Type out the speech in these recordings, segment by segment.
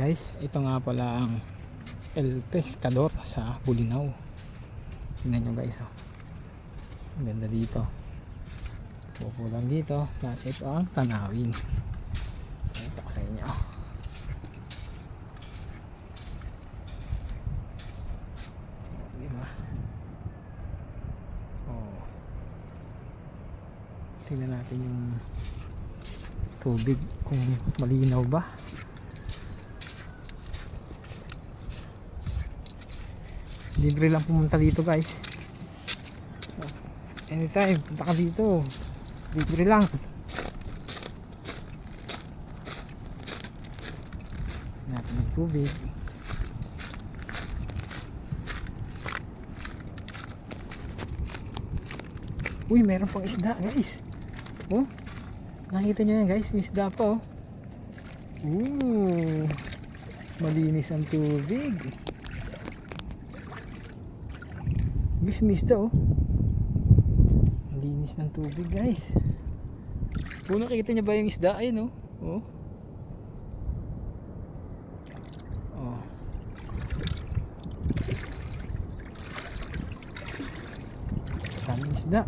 Guys, ito nga pala ang El Pescador sa Bulinaw. Tingnan nyo guys, oh. Ang ganda dito. Pupulan dito. Tapos ito ang tanawin. Ito ko sa inyo. Diba? Oh. Tingnan natin yung tubig kung malinaw ba. Libre lang pumunta dito guys. Anytime punta ka dito, libre lang. Natin ng tubig. Uy, meron pang isda guys. Oh, nakita nyo yan guys, may isda pa oh. Malinis ang tubig. Guys, may isda oh. Linis ng tubig guys. Kung nakikita nyo ba yung isda, ayun oh. Oh. Oh. Daming isda.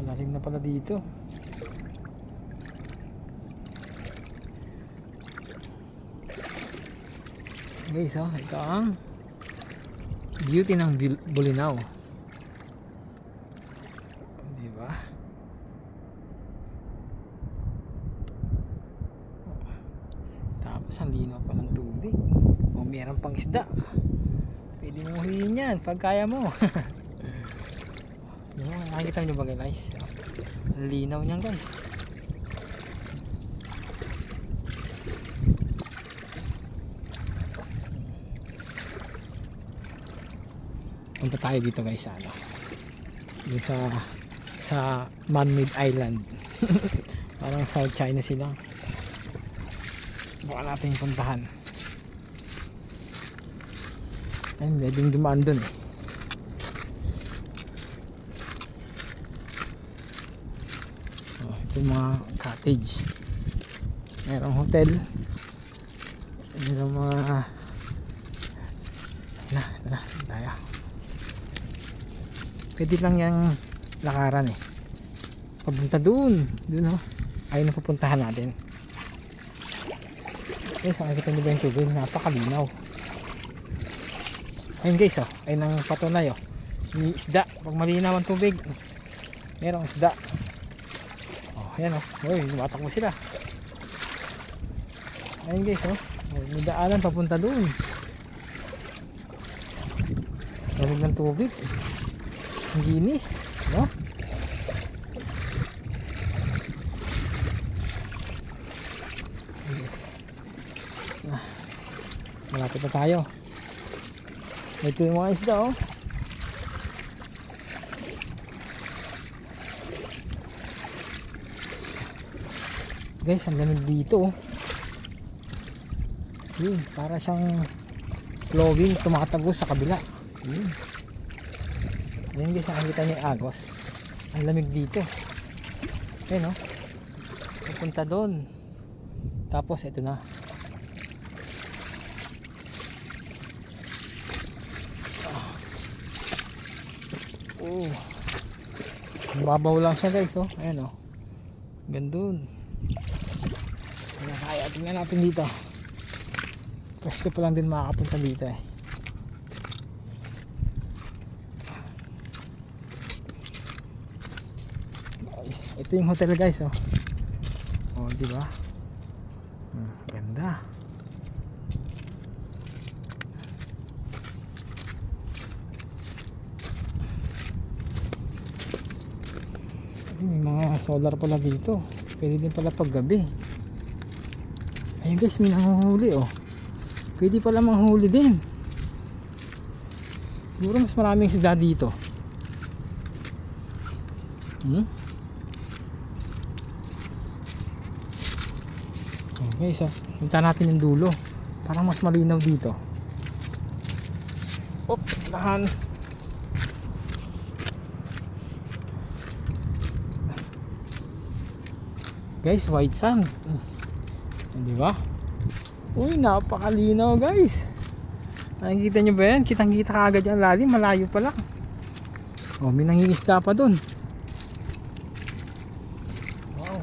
Malalim na pala dito. Guys oh, ito ang beauty ng Bulinaw. Diba? Tapos ang linaw pa ng tubig. O meron pang isda. Pwede mo huliin yan pag kaya mo. Nakikita nyo ba guys? Ang linaw niyan guys. Punta tayo dito guys sa ano, dito sa man-made island. Parang South China sila. Baka natin puntahan. Ayun, pwedeng dumaan dun eh. Oh, ito yung mga cottage. Merong hotel. Merong mga tayo. Pwede lang yung lakaran eh. Papunta dun oh. Ayun ang pupuntahan natin. Guys, nakikita nyo ba yung tubig? Napakalinaw. Ayun guys oh. Ayun ang patunay oh. May isda. Pag malinaw ang tubig, merong isda. Oh, ayan oh. Uy, lumatakbo sila. Ayun guys oh. May daanan papunta dun. Lamig ng tubig. Ang linis, no? Malapit na tayo. Ito yung mga isda, oh. Guys, ang lamig dito, oh. Yun, para siyang flowing, tumatagos sa kabila. Yun. Ayan guys, nakikita niyo yung agos. Ang lamig dito. Ayan o. Pupunta doon. Tapos ito na. Mababaw lang siya guys oh. Ayan o. Gandun. Kaya tingnan natin dito. Presko pa lang din makakapunta dito eh. Ito yung hotel guys oh. Oh, di ba? Ganda. May mga solar pala dito. Pwede din pala pag gabi. Ayun guys, may nanguhuli oh. Pwede pala manghuli din. Siguro mas maraming isda dito. Guys, punta natin yung dulo. Parang mas malinaw dito. Op, lahan. Guys, white sand. Di ba? Uy, napakalinaw guys. Nakikita nyo ba yan? Kitang kita kaagad yung lalim, malayo pa lang. Oh, may nangingisda pa dun. Wow.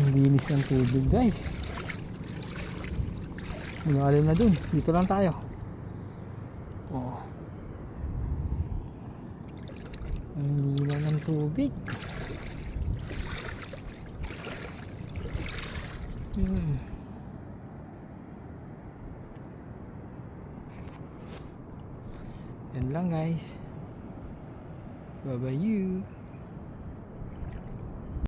Ang linis ng tubig guys. Malalim na dun. Dito lang tayo. Oh. Ang linaw ng tubig. Yan lang guys. Bye bye you.